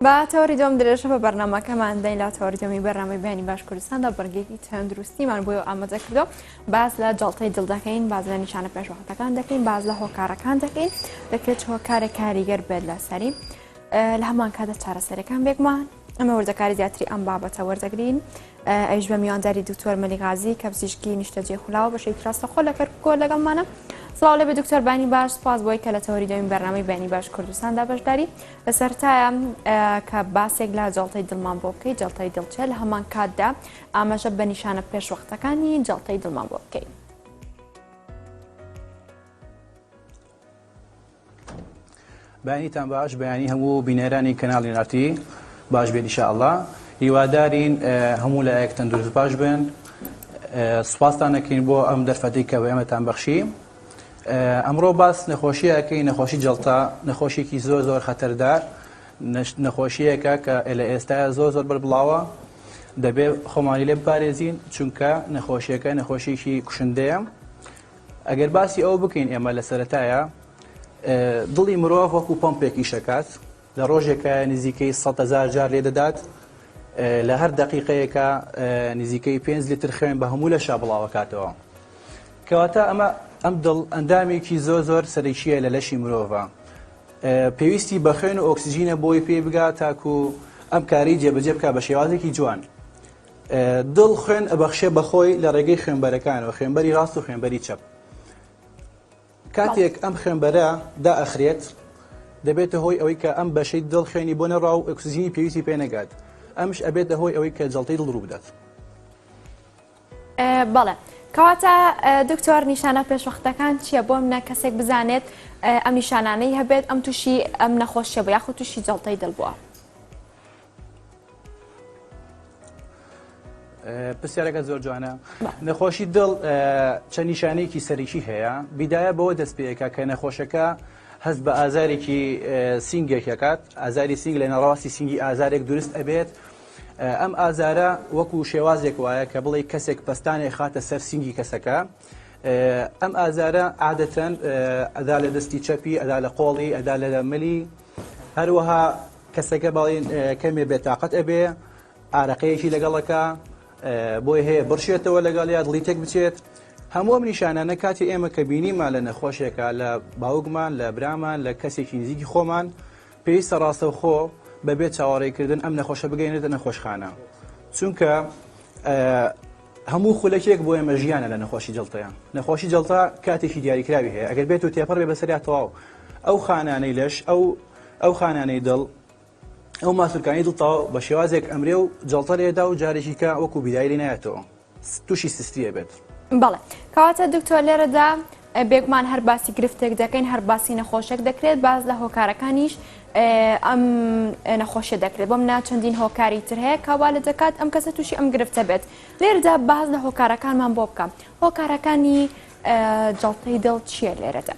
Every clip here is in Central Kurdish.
با تەوەری دۆم درێژە بە بەرنامەکەمان دەین لا تەوەری دۆمی بەرنامەی بەیانی باش کوردستاندا بەرگێکی تەندروستیمان بۆ ئامادە کردو باز لە جەڵتەی دڵ دەکەین باز لە نیشانە پێشوەختەکان دەکەین باز لە هۆکارەکان دەکەین دەکرێت هۆکارێک کاریگەر بێت لە سەری لە هەمان کاتە چارەسەرەکان بێکمان ئەمە وەردەکاری زیاتری ئەم بابەتە وەردەگرین ئەویش بە میوانداری دکتۆر مەلیغازی کە پزیشکی نیشتەجێ خولاوە بەشەی تراستەخۆ لە کەرکووکۆ لەگەڵمانە. سڵاو لێ بێ دکتۆر بانی باش سپاس بۆی کە لە تەوەری دۆمی بەرنامەی بەیانی باش کوردستاندا بەشداری لە سەرەتایە کە باسێک لە جەڵتەی دڵمان بۆ بکەیت جەڵتەی دڵچێ لە هەمان کاتدا ئاماژە بە نیشانە پێشوەختەکانی جەڵتەی دڵمان بۆ بکەیت. بەیانیتان باش بەیانی هەموو بینەرانی کەناڵی نارتی باش بێت ئینشاءالله هیوادارین هەموو لایەک تەندروست باش بن سوپاستان دەکەین بۆ ئەم دەرفەتەی کە بە ئێمەتان بەخشی. ئەمڕۆ باس نەخۆشیەکەی نەخۆشی جەڵتە نەخۆشیێکی زۆر خەتەردار نەخۆشیەکە کە لە ئێستاە زۆر بەربڵاوە دەبێت خۆمانی لێ بپارێزین چونکە نەخۆشیەکە نەخۆشیێکی کوشندەیە. ئەگەر باسی ئەو بکەین ئێمە لە سەرەتایە دڵی مرۆڤ وەکو پۆمپێکی شەکات لە ڕۆژێکە نزیکەی 100,000 جار لێ دەدات لە هەر دقیقەیەکە نزیکەی 5 لیتر خوێن بە هەموو لەشا بڵاوەکاتەوە کەواتە ئەم دڵ ئەندامێکی زۆر سەرەکیە لە لەشی مرۆڤە پێویستی بە خوێن و ئۆکسیژینە بۆی پێ بگات تاکو ئەم کاری جێبەجێ بکات بە شێوازێکی جوان. دڵ خوێن ئەبەخشێ بەخۆی لە ڕێگەی خوێنبەرەکانەوە خوێنبەری ڕاست و خوێنبەری چەپ. کاتێک ئەم خوێنبەرە دائەخرێت دەبێتە هۆی ئەوەی کە ئەم بەشەی دڵ خوێنی بۆ نەڕاو و ئۆکسیژینی پێویستی پێ نەگات ئەمش ئەبێتە هۆی ئەوەی کە جەڵتەی دڵ ڕوو بدات. بەڵێ کەواتە دکتۆر نیشانە پێشوەختەکان چییە بۆ منە کەسێک بزانێت ئەم نیشانانەی هەبێت ئەم تووشی ئەم نەخۆشیە بۆ یاخود تووشی جەڵتەی دڵ بووە؟ پرسیارەکە زۆر جوانە. نەخۆشی دڵ چەند نیشانەیەکی سەرەکی هەیە. بیدایە بەوە دەست پێەکە کە نەخۆشەکە هەست بە ئازارێکی سینگێک یەکات ئازاری سینگ لە نەڕاستی سینگی ئازارێک دروست ئەبێت. ئەم ئازارە وەکو شێوازێک وایە کە بڵێ کەسێک پەستانێک خاتە سەر سینگی کەسەکە. ئەم ئازارە عادەتەن ئەدا لە دەستی چەپی ئەدا لە قۆڵی ئەدا لە ملی هەروەها کەسەکە باڵێن کەمێ بێتاقەت ئەبێ ئارەقەیەکی لەگەڵەکە بۆی هەیە بڕشێتەوە لەگەڵ یا دڵی تێک بچێت. هەموو ئەم نیشانانە کاتی ئێمە کە بینیمان لە نەخۆشیێکە لە باوکمان لە برامان لە کەسێکی نزیکی خۆمان پێویستە ڕاستەوخۆ بەبێت چاوەڕێکردن ئەم نەخۆشە بگەینێتە نەخۆشخانە چونکە هەموو خولەکێک بۆ ئێمە ژیانە لە نەخۆشی جەڵتەیە. نەخۆشی جەڵتە کاتێکی دیاریکراوی هەیە ئەگەر بێت و تێپەڕ بێ بەسەریا تەواو ئەو خانانەی لەش ئەو خانانەی دڵ ئەو ماسوولکانی دڵتەوە بە شێوازێک ئەمرێ و جەڵتە لێدا و جارێکی کە وەکو بیدایی نایەتەوە تووشی سستیە بێت. بەڵێ کەواتە دکتۆر لێرەدا بێگومان هەر باسی گرفتێک دەکەین هەر باسی نەخۆشێک دەکرێت باز لە هۆکارەکانیش ئەم نەخۆشیە دەکرێت بۆ منە چەندین هۆکاری تر هەیە کاوا لە دەکات ئەم کەسە تووشی ئەم گرفتە بێت. لێرەدا باز لە هۆکارەکانمان بۆ بکەم هۆکارەکانی جەڵتەی دڵ چییە لێرەدا؟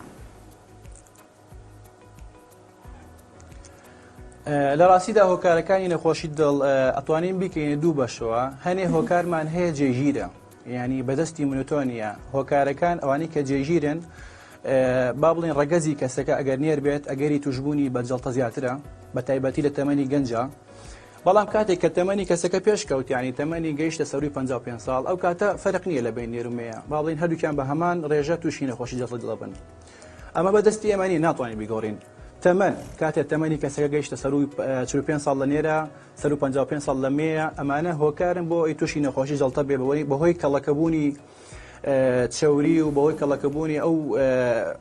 لە ڕاستیدا هۆکارەکانی نەخۆشی دڵ ئەتوانین بیکەینە دوو بەشەوە هەنێ هۆکارمان هەیە جێگیرە یعنی بەدەستی منوتۆنیە هۆکارەکان ئەوانەی کە جێگیرن با بڵێن ڕەگەزی کەسەکە ئەگەر نێر بێت ئەگەری توشبوونی بە جەڵتە زیاترە بە تایبەتی لە تەمەنی گەنجە بەڵام کاتێک کە تەمەنی کەسەکە پێشکەوت ینی تەمەنی گەیشتە سەروی 55 ساڵ ئەو کاتە فەرق نییە لە بین نێرومەیە با بڵێن هەردووکیان بە هەمان ڕێژە تووشی نەخۆشی جەڵتە دڵ بن. ئەمە بەدەستی ئێمەنی ناتوانین بیگۆڕین تەمەن کاتێک تەمەنی کەسەکە گەیشتە سەروی 45 ساڵ لە نێرە سەر 55 ساڵ لە مێیە ئەمانە هۆکارن بۆ ئەی تووشی نەخۆشی جەڵتە بێ بەهۆی کەڵەکەبوونی چەوری و بەهۆی کەڵەکەبوونی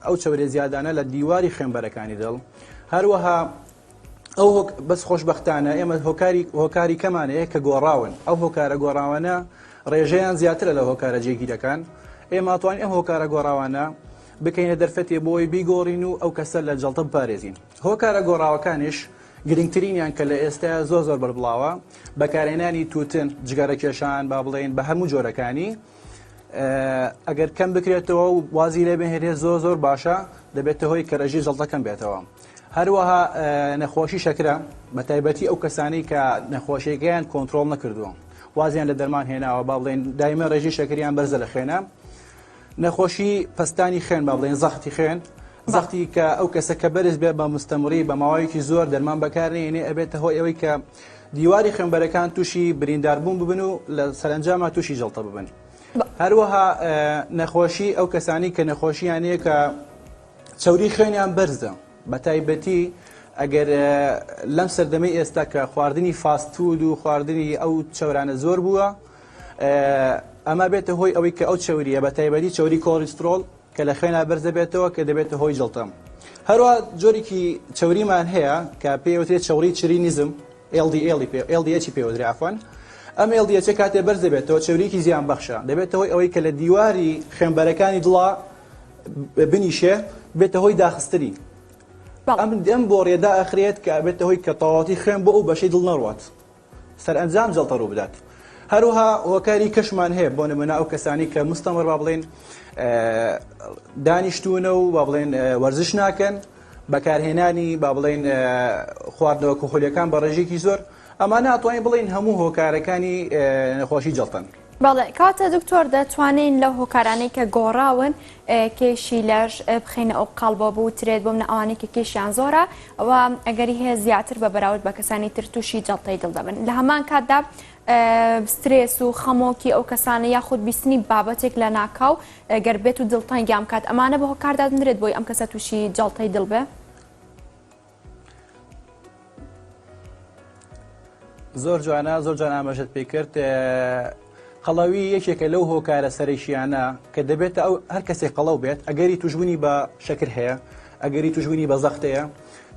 ئەو چەورێ زیادانە لە دیواری خوێنبەرەکانی دڵ هەروەها ئەو بەس خۆشبەختانە ئێمە هۆکاری کەمانەیە کە گۆڕاون ئەو هۆکارە گۆڕاوانە ڕێژەیان زیاترە لە هۆکارە جێگیرەکان ئێمە ئەتوانین ئەم هۆکارە گۆڕاوانە بکەینە دەرفەتێ بۆی بیگۆڕین و ئەو کەسە لە جەڵتە بپارێزین. هۆکارە گۆڕاوەکانیش گرنگترینیان کە لە ئێستا زۆر بەربڵاوە بەکارهێنانی تووتن جگەرەکێشان با بڵێن بە هەموو جۆرەکانی ئەگەر کەم بکرێتەوە و وازی لێ بهێنێ زۆر باشە دەبێتە هۆی کە ڕێژی جەڵتەکەم بێتەوە. هەروەها نەخۆشی شەکرە بە تایبەتی ئەو کەسانی کە نەخۆشیەکەیان کۆنتترۆل نەکردووە وازیان لە دەرمان هێناوە با بڵێن دایمە ڕێژی شەکریان بەرزە لە خوێنە نەخۆشی پەستانی خوێن با بڵێن زەختی خوێن زەختی کە ئەو کەسە کە بەرز بێ بە مستەمڕی بە ماوەیەکی زۆر دەرمان بەکارنێنێ ئەبێتە هۆی ئەوەی کە دیواری خوێنبەرەکان تووشی برینداربوون ببن و لە سەرنجامە تووشی جەڵتە ببن. هەروەها نەخۆشی ئەو کەسانی کە نەخۆشییانەیە کە چەوری خوێنیان بەرزە بە تایبەتی ئەگەر لەم سەردەمەی ئێستا کە خواردنی فاستفود و خواردنی ئەو چەورانە زۆر بووە ئەمە بێتە هۆی ئەوەی کە ئەو چەوریە بە تایبەتی چەوری کۆڵیسترۆڵ کە لە خوێنە بەرزە بێتەوە کە دەبێتە هۆی جەڵتەم. هەروە جۆرێکی چەوریمان هەیە کە پێوترێت چەوری چرینیزم LDH پێوترێ عەفوان. ئەم LDH کاتێ بەرز دەبێتەوە چەوریکی زیان بەخشە دەبێتە هۆی ئەوەی کە لە دیواری خوێنبەرەکانی دڵا بنیشێ بێتە هۆی داخستنی. ئەم بۆ ڕێدا ئەخرێت کە بێتە هۆی کە تەواوەتی خوێن بۆ ئەو بەشەی دڵ نەڕوات سەرئەنجام جەڵتە ڕوو بدات. هەروها هۆکاری کەشمان هەیە بۆ نمونە ئەو کەسانی کە مستەمڕ با بڵێن دانیشتوونە و با بڵێن وەرزش ناکەن بەکارهێنانی با بڵێن خواردنەوە کحولیەکان بە ڕێژێکی زۆر ئەمانە ئەتوانین بڵێن هەموو هۆکارەکانی نەخۆشی جەڵتن. بەڵێ کاتە دکتۆر دەتوانین لە هۆکارانەی کە گۆڕاون کێشی لەش بخینە ئەو قەڵبە بوترێت بۆ منە ئەوانەی کە کێشیان زۆرە ئەوە ئەگەری هەیە زیاتر بە بەراورد بە کەسانی تر تووشی جەڵتەی دڵ دەبن. لە هەمان کاتدا سترێس و خەمۆکی ئەو کەسانە یاخود بیستنی بابەتێک لە ناکاو گەر بێت و دڵتەنگیان کات ئەمانە بە هۆکاردادنرێت بۆی ئەم کەسە تووشی جەڵتەی دڵ بێ. زۆر جوانە زۆر جوان ئاماژەت پێ کرد. قەڵەوی یەکێکە لەو هۆکارە سەرەکییانە کە دەبێتە ئەو هەر کەسێک قەڵەو بێت ئەگەری توشبوونی بە شەکر هەیە ئەگەری توشبوونی بە زەختەیە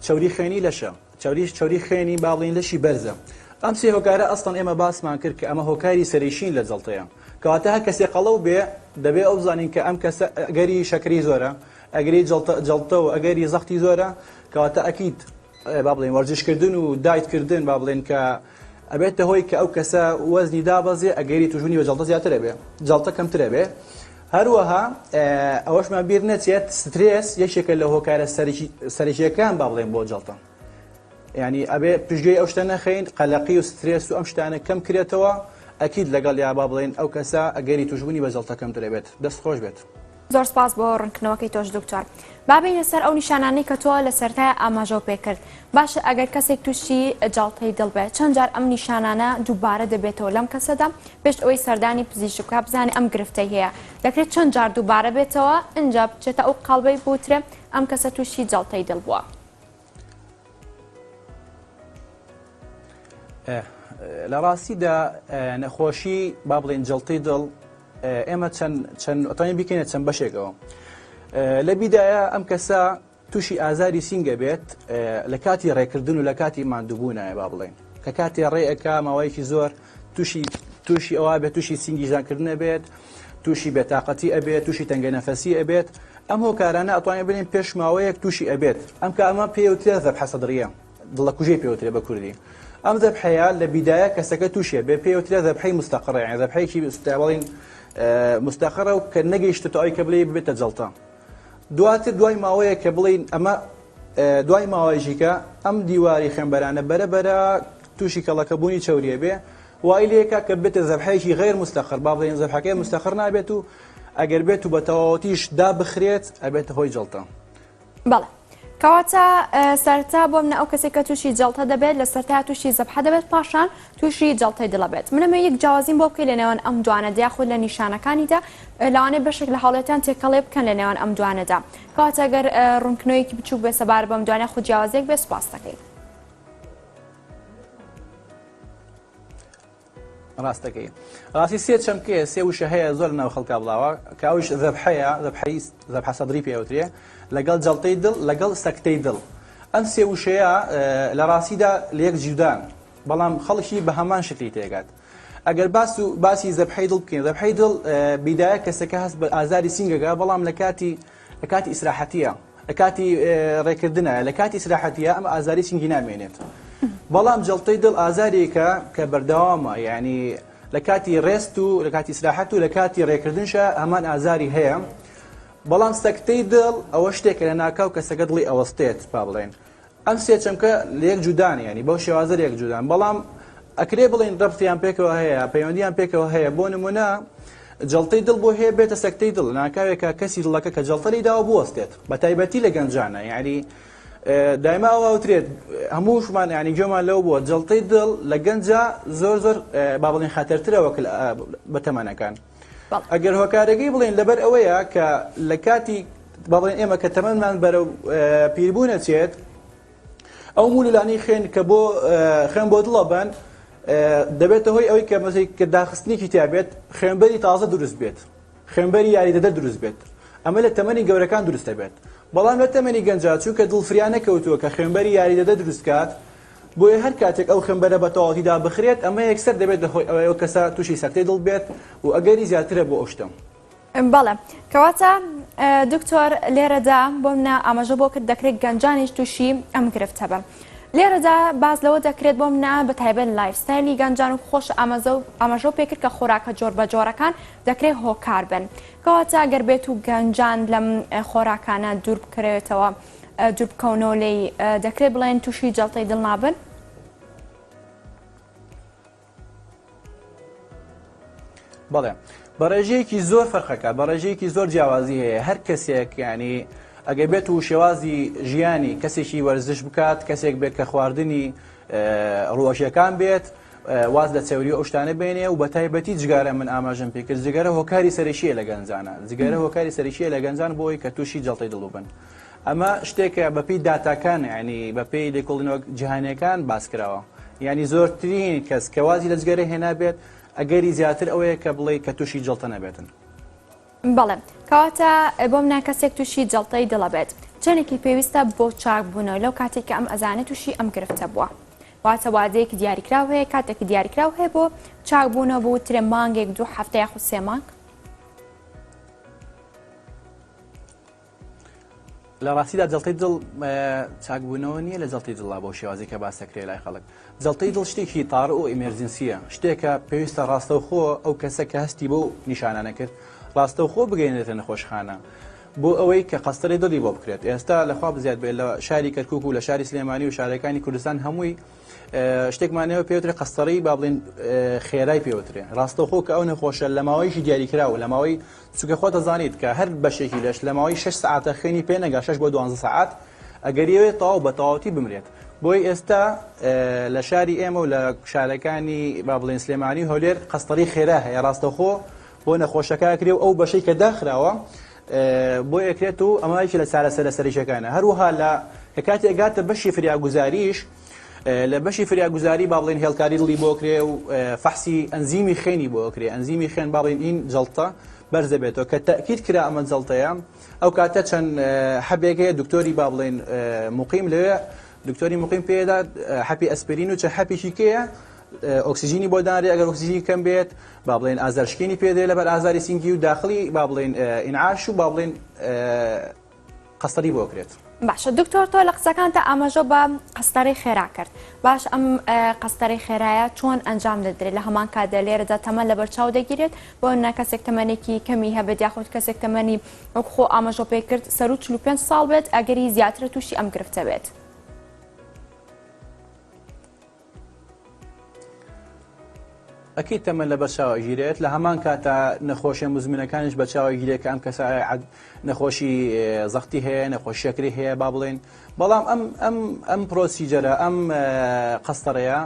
چەوری خوێنی لەشە چەوری خوێنی باڵین لەشی بەرزە. ئەم سێ هۆکارە ئەستان ئێمە باسمان کرد کە ئەمە هۆکاری سەرەکیین لە جەڵتەیە کەواتە هەر کەسێک قەڵەو بێ دەبێت ئەو بزانین کە ئەم کەسە ئەگەری شەکری زۆرە ئەگەری جەڵتە و ئەگەری زەختی زۆرە کەواتە ئەکید با بڵێن وەرزشکردن و دایتکردن با بڵێن کە ئەبێتە هۆی کە ئەو کەسە وەزنی دابەزێ ئەگەری توژبوونی بە جەڵتە زیاترە بێ جەڵتە کەمترە بێ. هەروەها ئەوەشمان بیر نەچێت سترێس یەکێکە لە هۆکارە سەرەکیەکان با بڵێن بۆ جەڵتە یعنی ئەبێ پشتگوێی ئەو شتە نەخەین قەلەقی و سترێس و ئەم شتانە کەم کرێتەوە ئەکید لەگەڵ یا با بڵێن ئەو کەسە ئەگەری توژبوونی بە جەڵتە کەمترە بێت دەست خۆش بێت. زۆر سپاس بۆ ڕوونکردنەوەکەی تۆش دکتۆر. بابین لەسەر ئەو نیشانانەی کە تۆ لە سەرەتای ئاماژە پێکرد باشە ئەگەر کەسێک تووشی جەڵتەی دڵ بێت چەند جار ئەم نیشانانە دووبارە دەبێتەوە لەم کەسەدا پێش ئەوەی سەردانی پزیشک بکات بزانێ ئەم گرفتەی هەیە دەکرێت چەند جار دووبارە بێتەوە ئینجا بچێتە ئەو قەڵبەی بوترێ ئەم کەسە تووشی جەڵتەی دڵ بووە. لە ڕاستیدا نەخۆشی با بڵێن جەڵتەی دڵ ئێمە چەند ئەتوانین بکەینە چەند بەشێکەوە. لە بیدایە ئەم کەسە تووشی ئازاری سینگە بێت لە کاتی ڕێکردن و لە کاتی ماندووبوونایە با بڵێن کە کاتی ڕێئەکە ماوەیەکی زۆر تووشی ئەوە بێت تووشی سینگی ژانکردنە بێت تووشی بێتاقەتی ئەبێت تووشی تەنگە نەفەسی ئەبێت ئەم هۆکارانە ئەتوانین بڵێن پێش ماوەیەک تووشی ئەبێت ئەم کە ئەمە پێوترێ ذەبحە سەدرڕیە دڵەکوژەی پێوترێ بە کوردی. ئەم ذەبحەیە لە بیدایە کەسەکە تووشیە بێ پێوترێ ذەبحەی مستەقڕە یعنی ذەبحەیەکی بڵێن مستەقڕە و کە نەگەیشتێتە ئەوەی کە بڵێ ببێتە جەڵتە. دواتر دوای ماوەیە کە بڵین ئەمە دوای ماوەیەکە ئەم دیواری خوێنبەرانە بەرەبەرە تووشی کەڵەکەبوونی چەوریە بێ وای لێکە کە بێتە ذەبحەیەکی غەیر مستەقڕ با بڵێن ذەبحەکەی مستەقڕ نابێت و ئەگەر بێت و بە تەواوەتیش دابخرێت ئەبێتە هۆی جەڵتە. بەڵێ کەواتە سەرتا بۆ منە ئەو کەسێک کە تووشی جەڵتە دەبێت لە سەرتا تووشی زەبحە دەبێت پاشان تووشی جەڵتەی دڵ بێت. منەمە یەک جیاوازیم بۆ بکەی لە نێوان ئەم دوانەدا یاخود لە نیشانەکانیدا لەوانەیە بەشێک لە هەوڵەتیان تێکەڵێ بکەن لە نێوان ئەم دوانەدا کەواتە ئەگەر ڕوونکردنەوەیەکی بچووک بێ سەبارە بەم دوانە خود جیاوازێک بێ سوپاس دەکەین. ڕاستەکەی ڕاستی سێ چەمکەیە سێ وشە هەیە زۆر ناو خەڵکا بڵاوە کە ئەوش ذەبحەیە ذەبحە سەدری پێوترێ لەگەڵ جەڵتەی دڵ لەگەڵ سەکتەی دڵ ئەم سێ وشەیە لە ڕاستیدا لە یەک جودان بەڵام خەڵکی بە هەمان شکلی تێگات. ئەگەر باسی ذەبحەی دڵ بکەین ذەبحەی دڵ بیدایە کەسەکە هەست بە ئازاری سینگەکە بەڵام لە کاتی ئیسراحەتیە لە کاتی ڕێکردنە لە کاتی ئیسراحەتیە ئەم ئازاری سینگی نامێنێت. بەڵام جەڵتەی دڵ ئازارێکە کە بەردەوامە یعنی لە کاتی ڕێست و لە کاتی ئیسراحەت و لە کاتی ڕێکردنشە هەمان ئازاری هەیە. بەڵام سەکتەی دڵ ئەوە شتێکە لە ناکاو کەسەکە دڵی ئەوەستێت با بڵێن ئەم سێ چەمکە لە یەک جودان ینی بەو شێوازە یەک جودان بەڵام ئەکرێ بڵێن ڕەبتیان پێکەوە هەیە پەیوەندیان پێکەوە هەیە بۆ نمونە جەڵتەی دڵ بۆ هەیە بێتە سەکتەی دڵ ناکاوێکە کەسی دڵەکە کە جەڵتەی داوە بوەستێت بە تایبەتی لە گەنجانە یعنی دایما ئەوترێت هەمووشمان ینی گوێمان لەو بووە جەڵتەی دڵ لە گەنجە زۆر با بڵێن خەتەرترەوە بە تەمەنەکان ئەگەر هۆکارەکەی بڵێن لەبەر ئەوەیە کە لە کاتی با بڵێن ئێمە کە تەمەنمان بەرەو پیربوونە چێت ئەو مولولانی خوێن کە بۆ خوێن بۆ دڵە بن دەبێتە هۆی ئەوەی کە مەسەی کە داخستنێکی تیابێت خوێنبەری تازە دروست بێت خوێنبەری یاریدەدە دروست بێت ئەمە لە تەمەنی گەورەکان دروستە بێت بەڵام لە تەمەنی گەنجا چووکە دڵفریان نەکەوتووە کە خوێنبەری یاریدەدە دروست کات بۆیە هەر کاتێک ئەو خوێنبەرە بە تەواویدا بخرێت ئەمە یەکسەر دەبێت لە هۆی ئەوەی کەسە تووشی سەکتەی دڵ بێت و ئەگەری زیاترە بۆ ئەوشتم بەڵێ کەواتە دکتۆر لێرەدا بۆ منە ئاماژە بۆ کرد دەکرێت گەنجانیش تووشی ئەم گرفتە بە لێرەدا باز لەوە دەکرێت بۆ منە بە تایبەت لایفستایلی گەنجان و خۆش ئاماژە پێکرد کە خۆراکە جۆر بە جۆرەکان دەکرێت هۆکار بن کەواتە گەر بێت و گەنجان لەم خۆراکانە دوور بکرێتەوە دوور بکەونەوە لێی دەکرێت بڵێن تووشی جەڵتەی دڵ نابن بەڵێ بەڕێژەیەکی زۆر فەرقەکە بەڕێژەیەکی زۆر جیاوازی هەیە هەر کەسێک ینی ئەگەر بێت و شێوازی ژیانی کەسێکی وەرزش بکات کەسێک بێت کە خواردنی ڕۆژیەکان بێت واز لە چێوری ئەو شتانە بێنێ و بە تایبەتی جگارە من ئاماژەم پێ کرد جگەرە هۆکاری سەرشیە لە گەنجانە جگەرە هۆکاری سەرشیە لە گەنجان بۆی کە تووشی جەڵتەی دڵ بن ئەمە شتێکە بەپی داتاکان ینی بەپی لێکۆڵینەوە جیهانیەکان باسکراوە ینی زۆرترین کەس کەوازی لە جگەرە هێنا بێت ئەگەری زیاتر ئەوەیە کە بڵێ کە تووشی جەڵتە نەبێتن بەڵێ کەواتە بۆم ناکەسێک تووشی جەڵتەی دڵە بێت چەندێکی پێویستە بۆ چاکبوونەوە لەو کاتێککە ئەم ئەزانێت تووشی ئەم گرفتە بووە واتە وادەیەکی دیاریکراو هەیە کاتێکی دیاریکراو هەیە بۆ چاکبوونەوە بۆ ترێ مانگێک دوو هەفتە یاخود سێ مانگ لە ڕاستیدا جەڵتەی دڵ چاکبوونەوە نییە لە جەڵتەی دڵا بۆ شێوازی کە باسەکرێ لای خەڵک جەڵتەی دڵ شتێکی تاڕ و ئیمێرجنسیە شتێکە پێویستە ڕاستەوخۆ ئەو کەسە کە هەستی بۆ نیشانانە کرد ڕاستەوخۆ بگەێنێتە نەخۆشخانە بۆ ئەوەی کە قەستەری دڵی بۆ بکرێت ئێستا لەخوا بزیاد بێت لە شاری کەرکووک و لە شاری سلێمانی و شارەکانی کوردستان هەمووی شتێکمانەوە پێوترێ قەستەری با بڵێن خێرای پێوترێ ڕاستەوخۆ کە ئەو نەخۆشە لە ماوەیەکی دیاریکراوە لە ماوەی چونکە خۆ دەزانیت کە هەر بەشێکی لەش لە ماوەی 6 ساعتە خوێنی پێ نەگا 6 بۆ 12 ساعت ئەگەریەوێت تەواو بە تەواوەتی بمرێت بۆی ئێستا لە شاری ئێمە و لە شارەکانی با بڵێن سلێمانی هەولێر قەستەری خێرا هەیە ڕاستەوخۆ بۆ نەخۆشەکە کرێ و ئەو بەشەی کە داخراوە بۆ یەکرێت و ئەمایکی لە چارەسەرە سەرریشەکانە هەروەها لە کە کاتێک گاتە بەشی فریاگوزاریش لە بەشی فریاگوزاری با بڵێن هێڵکاری دڵی بۆکرێ و فەحسی ئەنزیمی خوێنی بۆکرێ ئەنزیمی خوێن با بڵێن این جەڵتە بەرزە بێتەوە کە تەکید کرا ئەمە جەڵتەیە ئەو کاتە چەند حەبێک هەیە دکتۆری با بڵێن مقیم لەوێ دکتۆری مقیم پێدا حەپی ئەسپرین و چە حەپێکی کەیە ئۆکسیژینی بۆ دانرێ ئەگەر ئۆکسیژینی کەم بێت با بڵێن ئازارشکێنی پێدێ لەبەر ئازاری سینگی و داخلی با بڵێن ئینعاش و با بڵێن قەستەری بۆکرێت باشە دکتۆر تۆ لە قسەکانتە ئاماژە بە قەستەری خێرا کرد باش ئەم قەستەری خێرایە چۆن ئەنجام دەدرێت لە هەمان کاتدا لێرەدا تەمەن لە بەرچاو دەگیرێت بۆ نا کەسێک تەمەنێکی کەمی هەبێت یاخود کەسێک تەمەنی وەک خۆ ئاماژە پێ کرد سەر و 45 ساڵ بێت ئەگەری زیاترە تووشی ئەم گرفتە بێت ئەکید تەمەن لە بەرچاوە گیرێت لە هەمان کاتە نەخۆشیە مزمنەکانش بەرچاوە گیرێت کە ئەم کەسە نەخۆشی زەختی هەیە نەخۆشی شەکری هەیە با بڵێن بەڵام ئەم پرۆسیجەرە ئەم قەستەڕەیە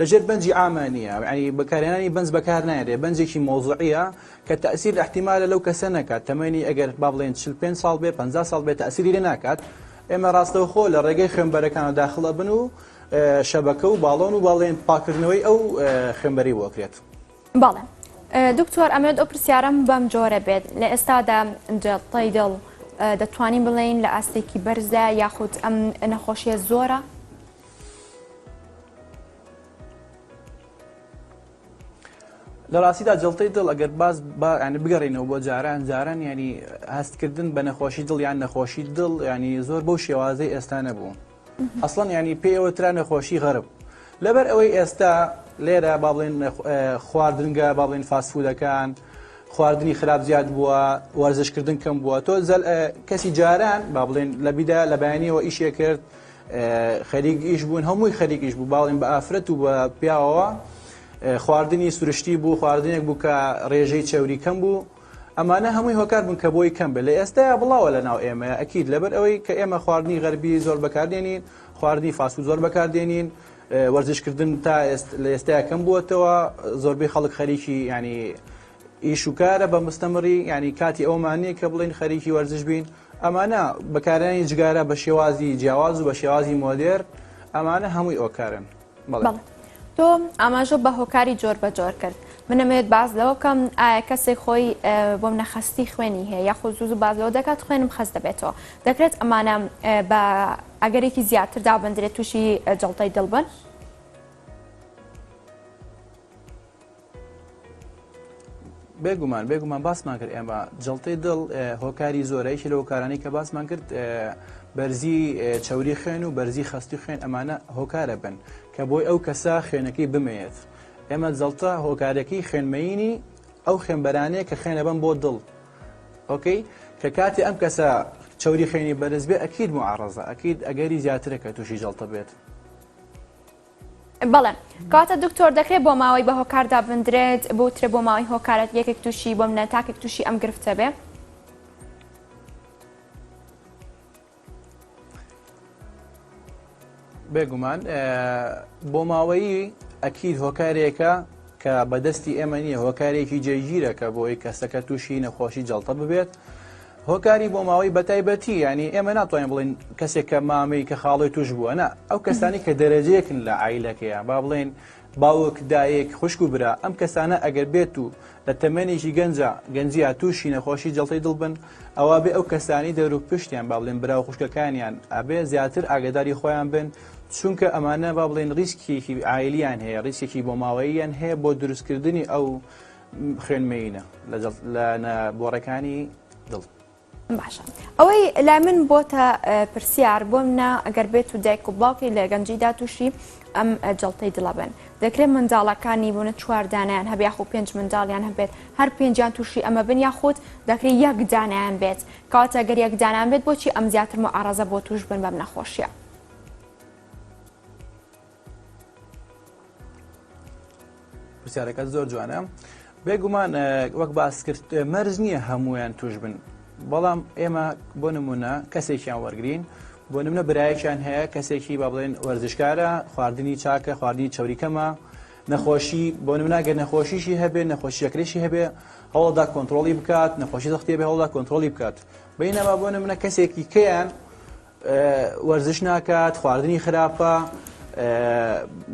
لەژێر بەنجی ئامە نییە ینی بەکارهێنانی بەنج بەکار نایێت بەنجێکی مۆزوعیە کە تەئسیر احتیمالە لەو کەسە نەکات تەمەنی ئەگەر با بڵێن 45 ساڵ بێ 50 ساڵ بێت تەئسیری لێ ناکات ئێمە ڕاستەوخۆ لە ڕێگەی خوێنبەرەکانە داخڵە بن و شەبەکە و باڵۆن و باڵێن پاکردنەوەی ئەو خوێنبەری بۆکرێت بەڵێ دکتۆر ئەمێت ئەو پرسیارم بەم جۆرە بێت لە ئێستادا جەڵتەی دڵ دەتوانین بڵێن لە ئاستێکی بەرزە یاخود ئەم نەخۆشیە زۆرە لە ڕاستیدا جەڵتەی دڵ ئەگەر باز بگەڕێنەوە بۆ جاران ینی هەستکردن بە نەخۆشی دڵ یان نەخۆشی دڵ ینی زۆر بەو شێوازەی ئێستا نەبوو ئەسڵەن ینی پێوەترا نەخۆشی غەرب لەبەر ئەوەی ئێستا لێرە با بڵێن خواردنگە با بڵێن فاستفودەکان خواردنی خراپ زیاد بووە وەرزشکردن کەم بووە تۆ کەسی جاران با بڵێن لە بیدا لە بەیانیەوە ئیشێ کرد خەریک ئیش بوون هەمووی خەریک ئیش بوو باڵێن بە ئافرەت و بە پیاوەوە خواردنی سروشتی بوو خواردنێک بوو کە ڕێژەی چێوری کەم بوو ئەمانە هەمووی هۆکار بوون کە بۆی کەم بێت لە ئێستا بڵاوە لە ناو ئێمە ئەکید لەبەر ئەوەی کە ئێمە خواردنی غەربی زۆر بەکاردێنین خواردنی فاسفود زۆر بەکاردێنین وەرزشکردن تا لە ئێستایا کەم بووەتەوە زۆربەی خەڵک خەریکی ینی ئیش و کارە بە مستەمڕی ینی کاتی ئەومانەیە کە بڵین خەریکی وەرزش بین ئەمانە بەکارانی جگارە بە شێوازی جیاواز و بە شێوازی مۆدێر ئەمانە هەمووی ئۆکارن تۆ ئاماژە بە هۆکاری جۆر بە جۆر کرد منەمێت باز لەوە کەم ئایا کەسێک خۆی بۆ نەخەستی خوێنی هەیە یاخود زوو باز لەوە دەکات خوێنم خەست دەبێتەوە دەکرێت ئەمانە بە ئەگەرێکی زیاتر دابندرێت تووشی جەڵتەی دڵ بن بێگومان باسمان کرد ئێمە جەڵتەی دڵ هۆکاری زۆرەیەکی لە هۆکارانی کە باسمان کرد بەرزی چەوری خوێن و بەرزی خەستی خوێن ئەمانە هۆکارە بن کە بۆی ئەو کەسە خوێنەکەی بمێت ئێمە جەڵتە هۆکارەکەی خوێنمەینی ئەو خوێنبەرانەیە کە خوێنە بن بۆ دڵ ئۆکەی کە کاتی ئەم کەسە چەوری خوێنی بەرز بێ ئەکید معارەزە ئەکید ئەگەری زیاترە کە تووشی جەڵتە بێت بەڵێ کاتە دکتۆر دەکرێت بۆ ماوەی بە هۆکاردا بندرێت بۆترێ بۆ ماوەی هۆکارەت یەکێک تووشی بۆ منە تاکێک تووشی ئەم گرفتە بێ بێگومان بۆ ماوەیی ئەکید هۆکارێکە کە بەدەستی ئێمە نییە هۆکارێکی جێگیرە کە بۆی کەسەکە تووشی نەخۆشی جەڵتە ببێت هۆکاری بۆ ماوەی بەتایبەتی ینی ئێمە ناتوانین بڵین کەسێک کە مامەی کە خاڵی توش بووە نە ئەو کەسانی کە دەرەجەیەکن لە عیلەکەیە با بڵێن باوک دایەک خوشک و برا ئەم کەسانە ئەگەر بێت و لە تەمەنێکی گەنجیا تووشی نەخۆشی جەڵتەی دڵ بن ئەوە بێ ئەو کەسانی دەور و پشتیان با بڵێن برا و خوشکەکانیان ئەبێ زیاتر ئاگداری خۆیان بن چونکە ئەمانە با بڵێن ریسکێکی عیلیان هەیە ریسکێکی بۆ ماوەییان هەیە بۆ دروستکردنی ئەو خوێنمەینە لە بۆڕەکانی دڵ باشە ئەوەی لای من بۆتە پرسیار بۆ منە ئەگەر بێت و دایک و باوکی لە گەنجیدا تووشی ئەم جەڵتەی دڵە بن دەکرێت منداڵەکانی بوونە چواردانیان هەبێ یاخود 5 منداڵیان هەبێت هەر 5یان تووشی ئەمە بن یاخود دەکرێت یەک دانیان بێت کاتە گەر یەک دانیان بێت بۆچی ئەم زیاتر معارەزە بۆ توش بن بەم نەخۆشیە پرسیارەکەت زۆر جوانە بێگومان وەک باس کرد مەرج نییە هەمویان توش بن بەڵام ئێمە بۆ نمونە کەسێکیان وەرگین بۆ نمونە برایەکیان هەیە کەسێکی با بڵێن وەرزشکارە خواردنی چاکە خواردنی چەوریکەمە نەخۆشی بۆ نمونە گەر نەخۆشیشی هەبێ نەخۆشی یەکرێشی هەبێ هەوڵدا کۆنتترۆلی بکات نەخۆشی دەختی بێ هەوڵدا کۆنتترۆلی بکات بەینەما بۆ نمونە کەسێکی کەیان وەرزش ناکات خواردنی خراپە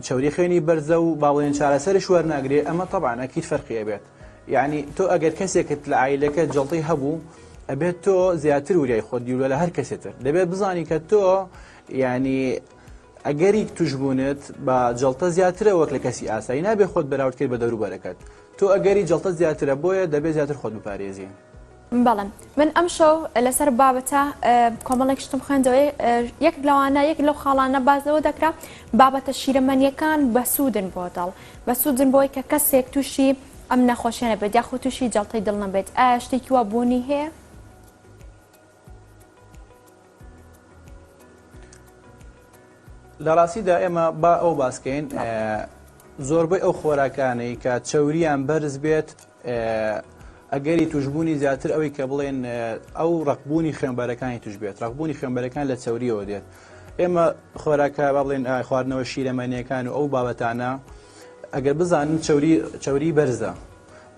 چەوری خوێنی بەرزە و با بڵێن چارەسەرش وەرناگرێ ئەمە تەبعاً ئەکید فەرقیە بێت یعنی تۆ ئەگەر کەسێکت لە عیلەکە جەڵتەی هەبوو ئەبێت تۆ زیاتر وریای خۆت دیوە لە هەر کەسێتر دەبێت بزانی کە تۆ ینی ئەگەری توشبوونت بە جەڵتە زیاترە وەک لە کەسی ئاسایی نابێ خۆت بەراورد کرد بە دەوروبەرەکەت تۆ ئەگەری جەڵتە زیاترە بۆیە دەبێت زیاتر خۆت بپارێزی بەڵێن من ئەم شەو لەسەر بابەتە کۆمەڵێک شتم خوێندەوەی یەک لەوانە یەک لەو خاڵانە بازەوە دەکرا بابەتە شیرەمەنیەکان بەسوودن بۆ دڵ بەسوودن بۆی کە کەسێک تووشی ئەم نەخۆشیانە بێت یاخود تووشی جەڵتەی دڵ نەبێت ئایا شتێکی وا بوونی هەیە لە ڕاستیدا ئێمە با ئەو باسکەین زۆربەی ئەو خۆراکانەی کە چەوریان بەرز بێت ئەگەری توشببوونی زیاتر ئەوەی کە بڵێن ئەو ڕقبوونی خوێنبەرەکانی توش بێت ڕقبوونی خوێنبەرەکان لە چەوریەوە دێت ئێمە خۆراکە با بڵێن خواردنەوە شیرەمەنیەکان و ئەو بابەتانە ئەگەر بزانن چەوری بەرزە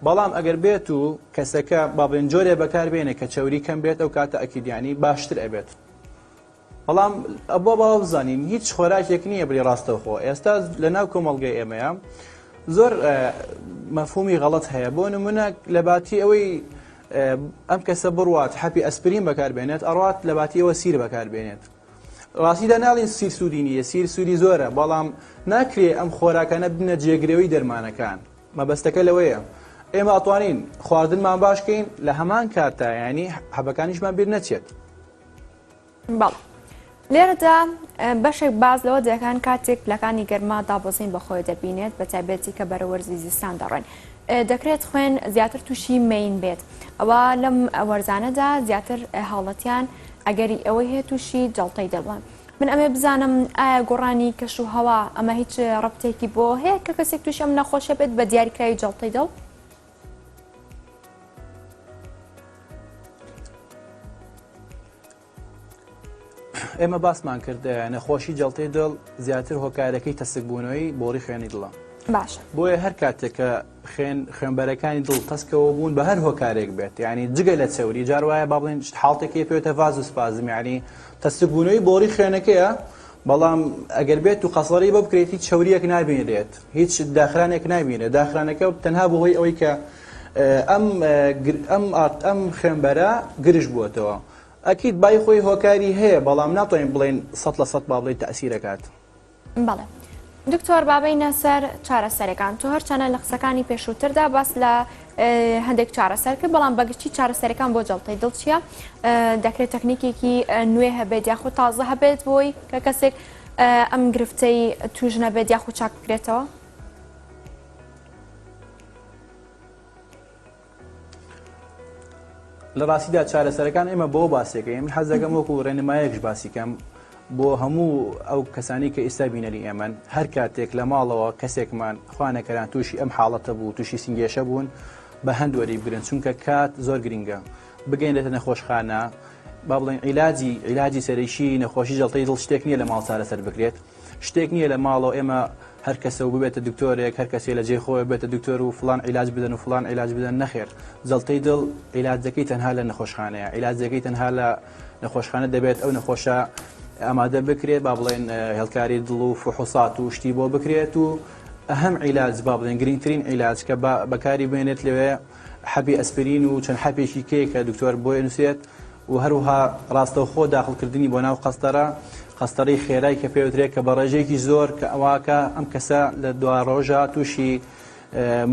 بەڵام ئەگەر بێت و کەسەکە با بڵێن جۆرێ بەکاربێنێ کە چەوری کەم بێت ئەو کاتە ئەکیدیانی باشتر ئەبێت بەڵام ئەبووە باوە بزانین هیچ خۆراکێک نییە بڵێ ڕاستەوخۆ ئێستا لە ناو کۆمەڵگەی ئێمەیە زۆر مەفهومی غەڵەت هەیە بۆ نمونە لە باتی ئەوەی ئەم کەسە بڕوات حەپی ئەسپرین بەکاربێنێت ئەڕات لە باتی ئەوە سیر بەکاربێنێت ڕاستیدا ناڵین سیر سوودی نییە سیر سوودی زۆرە بەڵام ناکرێ ئەم خۆراکانە بنە جێگرەوەی دەرمانەکان مەبەستەکە لەوەیە ئێمە ئەتوانین خواردنمان باشکەین لە هەمان کاتە ینی حەبەکانیشمان بیر نەچێت بەڵ لێرەدا بەشێک باز لەوە دەکەن کاتێک پلەکانی گەرما دابەزین بەخۆی دەبینێت بە تایبەتی کە بەرەوەرزی زستان دەڕێن دەکرێت خوێن زیاتر تووشی مین بێت ئەوە لەم وەرزانەدا زیاتر هاوڵەتیان ئەگەری ئەوەی هەیە تووشی جەڵتەی دەڵێن من ئەمێ بزانم ئایا گۆڕانی کەش و هەوا ئەمە هیچ ڕەبتێکی بۆ هەیە کە کەسێک تووشی ئەم نەخۆشە بێت بە دیاریکراوی جەڵتەی دڵ؟ ئێمە باسمان کرد نەخۆشی جەڵتەی دڵ زیاتر هۆکارەکەی تەسکبوونەوەی بۆڕی خوێنی دڵە. باشە. بۆیە هەر کاتێک کە خوێنبەرەکانی دڵ تەسکەوە بوون بە هەر هۆکارێک بێت، یعنی جگە لە چەوری جار وایە با بڵێن حاڵتێکی پێوێتە ڤاز و سپازم، یعنی تەسکبوونەوەی بۆڕی خوێنەکەیە، بەڵام ئەگەر بێت و قەسەڵی بە بکرێت هیچ چەوریەک نابینێت، هیچ داخرانێک نابینێت. داخرانەکە تەنها بۆهۆی ئەوەی کە ئەم خوێنبەرە گرژ بووەتەوە. ئەکید بای خۆی هۆکاری هەیە، بەڵام ناتوانین بڵێن 100% با بڵێن تەئسیرەکات. بەڵێ. دکتۆر بابەینە سەر چارەسەرەکان. تۆ هەرچەنە لە قسەکانی پێشووتردا باس لە هەندێک چارەسەر کرد، بەڵام بەگشتی چارەسەرەکان بۆ جەڵتەی دڵ چییە؟ دەکرێت تەکنیکێکی نوێ هەبێت یاخود تازە هەبێت بۆی کە کەسێک ئەم گرفتەی توش نەبێت یاخود چاک بکرێتەوە؟ لە ڕاستیدا چارەسەرەکان ئێمە بۆ باسێکەکەی من حەز دەکەم وەکو ڕێنمایەکش باسیکەم بۆ هەموو ئەو کەسانی کە ئێستا بینەری ئێمن، هەر کاتێک لە ماڵەوە کەسێکمان خوانەکەران تووشی ئەم حاڵەتە بوو، تووشی سنگێشە بوون، بە هەندوەری بگرن، چونکە کات زۆر گرنگە. بگەینێتە نەخۆشخانە، با بڵێن عیلاجی سەرەکی نەخۆشی جەڵتەی دڵ شتێک نییە لە ماڵ چارەسەر بکرێت، شتێک نییە لە ماڵەوە ئێمە هەر کەسە و ببێتە دکتۆرێک، هەر کەسێ لە جێ خۆی بێتە دکتۆر و فلان عیلاج بدەن و فلان عیلاج بدەن، نەخێر. جەڵتەی دڵ عیلاجەکەی تەنها لە نەخۆشخانەیە، عیلاجەکەی تەنها لە نەخۆشخانە دەبێت ئەو نەخۆشە ئامادە بکرێت، با بڵێن هێڵکاری دڵ و فحوسات و شتی بۆ بکرێت و ئەهەم عیلاج با بڵێن گرنگترین عیلاج کە بەکاری بێنێت لەوێ حەبی ئەسپرین و چەند حەبێکی کێ کە دکتۆر بۆی نووسێت و هەروها ڕاستەوخۆ داخڵکردنی بۆ ناو قەستەرەی خێرای کە پێوترێت کە بە ڕێژێکی زۆر کە ئەواکە ئەم کەسە لە دوا ڕۆژە تووشی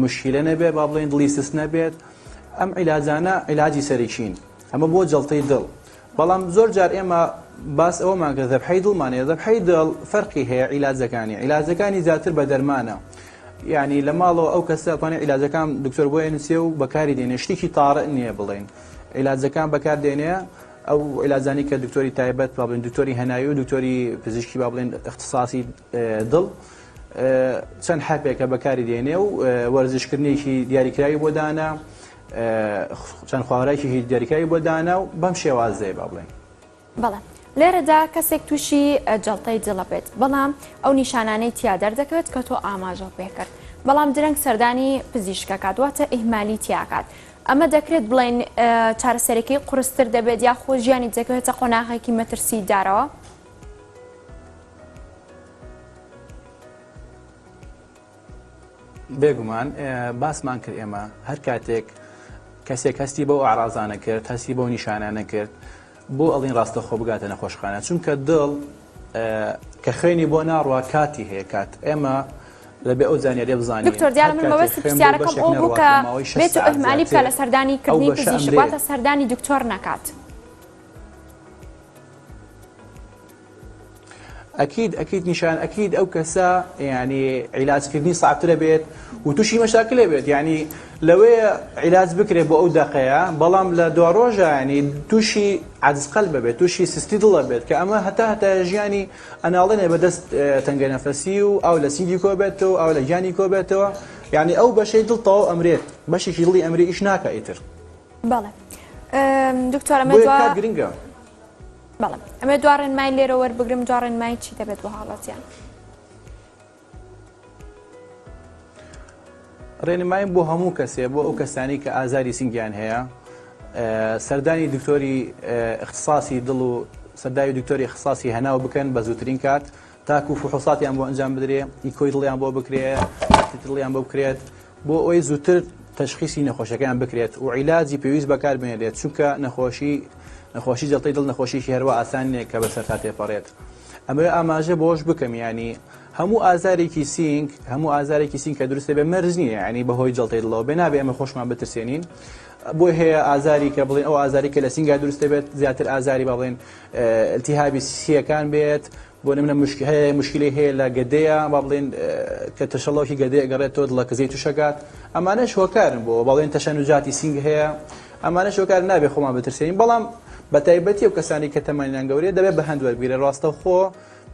مشکلە نەبێت، با بڵێن دڵی سست نەبێت. ئەم عیلاجانە عیلاجی سەرەکین، ئەمە بۆ جەڵتەی دڵ. بەڵام زۆر جار ئێمە باس ئەوەمان کە دەبحەی دڵمانەیە، دەبحەی دڵ فەرقی هەیە عیلاجەکانی زیاتر بە دەرمانە، یعنی لە ماڵەوە ئەو کەسە توانێت عیلاجەکان دکتۆر بۆ نووسێ و بەکاری دێنێ، شتێکی تاڕە نییە بڵێن عیلاجەکان بەکار دێنێ. ئەو عیلاجانی کە دکتۆری تایبەت با بڵێن دکتۆری هەنایی و دکتۆری پزیشکی با بڵێن اختصاصی دڵ چەند حەپێکە بەکاری دێنێ و وەرزشکردنێکی دیاریکراوی بۆ دانا، چەند خواڕایکی دیاریکراوی بۆ دانا و بەم شێوازەیە با بڵێن. بەڵێ. لێرەدا کەسێک تووشی جەڵتەی دڵە بێت، بەڵام ئەو نیشانانەی تیا دەردەکەوێت کە تۆ ئاماژە پێکرد، بەڵام درەنگ سەردانی پزیشکەکات واتە ئیهمالی تیاکات. ئەمە دەکرێت بڵێن چارەسەرەکەی قورستر دەبێت یا خۆ ژیانی دەکەوێتە قۆناغێکی مەترسی دارەوە؟ بێگومان باسمان کرد ئێمە هەر کاتێک کەسێک هەستی بەو ئاڕازانە کرد، هەستی بەو نیشانانە کرد، بۆ ئەڵین ڕاستە خۆ بگاتە نەخۆشخانە، چونکە دڵ کە خوێنی بۆ ناڕوا کاتی هەیە کات ئێمە لەبێ ئەو زانیاریە بزانین. دکتۆر دیارە من مەبەستی پرسیارەکەم ئەو بوو کە بێت و ئەهمالی بکە لە سەردانی کردنی پزیشک، واتە سەردانی دکتۆر نەکات. ئەکید نیشان ئەکید ئەو کەسە یعنی عیلاجکردنی ساعترە بێت و تووشی مەشاکلێ بێت، یعنی لەوەیە عیلاج بکرێت بۆ ئەو دەقەیە، بەڵام لە دو ڕۆژە ینی تووشی عەجزقەلب بێت، تووشی سستی دڵە بێت کە ئەمە هەتا ژیانی ئەناڵێنێ بەدەست تەنگە نەفەسی و ئەو لە سینگی کۆ بێتەوە ئەو لە گیانی کۆ بێتەوە، یعنی ئەو بەشەی دڵ تەواو ئەمرێت، بەشێکی دڵی ئەمری ئیش ناکە ئیتر. بەڵێ. دکتۆر ئەمە گرنگە. بەڵێ. ئەمە دوڕێنمای لێرە وەربگرم، دوڕێنمای چی دەبێت بۆ حاڵەتیان؟ ڕێنمایم بۆ هەموو کەسێ، بۆ ئەو کەسانی کە ئازاری سنگیان هەیە، سەردانی دکتۆری اختصاصی دڵ و سەرداوی دکتۆری اختصاصی هەناو بکەن بە زووترین کات، تاکو فحوساتیان بۆ ئەنجام بدرێ، ئیکۆی دڵیان بۆ بکرێت، دڵیان بۆ بکرێت، بۆ ئەوەی زووتر تەشخیصی نەخۆشیەکان بکرێت و عیلاجی پێویست بەکار بێنێت، چونکە نەخۆشی جەڵتەی دڵ نەخۆشیی هەروە ئاسان نییە کە بەسەر تا تێپەڕێت. ئەمە ئاماژە بۆش بکەم، ینی هەموو ئازارێکی سینگ کە دروستە بێ مەرز نییە، ینی بەهۆی جەڵتەی دڵەوە بێ نابێ ئەمە خۆشمان بترسێنین. بۆی هەیە ئازاری کە بڵێن ئەو ئازاری کە لە سینگا دروستە بێت زیاتر ئازاری با بڵێن ئەلتیهابی سیەکان بێت، بۆ نمونە مشکلی هەیە لە گەدەیە با بڵێن کە تەشەڵەوەکی گەدەیە گەڕێتەوە دڵە کەزەی تووشەکات، ئەمانەش هۆکارن بۆ بەڵێن تەشەنوجاتی سینگ هەیە، ئەمانەش هۆکار نابێ خۆمان بترسێنین. بەڵام بە تایبەتی و کەسانی کە تەمەنیان گەورەیە دەبێت بە هەندوەربگیرە ڕاستەوخۆ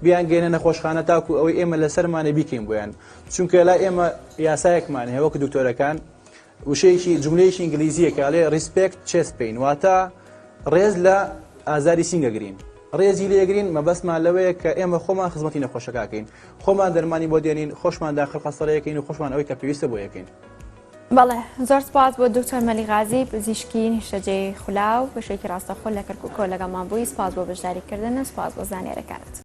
بیان گەێنە نەخۆشخانە تاکو ئەوەی ئێمە لەسەرمانە بیکەین بۆیان چونکە لا ئێمە یاسایەکمان هەیە وەکو دکتۆرەکان وشەیەکی جملەیەکی ئینگلیزیە کاڵێ ریسپێکت چێست پێین واتە ڕێز لە ئازاری سینگەگرین ڕێزی لێگرین مەبەستمان لەوەیە کە ئێمە خۆمان خزمەتی نەخۆشەکەکەین خۆمان دەرمانی بۆ دێنین خۆشمان داخل خەستەڵەیەکەین و خۆشمان ئەوەی کە پێویستە بۆ یەکەین. بەڵێ زۆر سپاس بۆ دکتۆر مەلیغازی پزیشکی نیشتەجێی خولاو بەشێکی ڕاستەخۆ لە کەرکووکۆ لەگەڵمان بووی سپاس بۆ بەشداریکردن سپاس بۆ زانێرەکانت.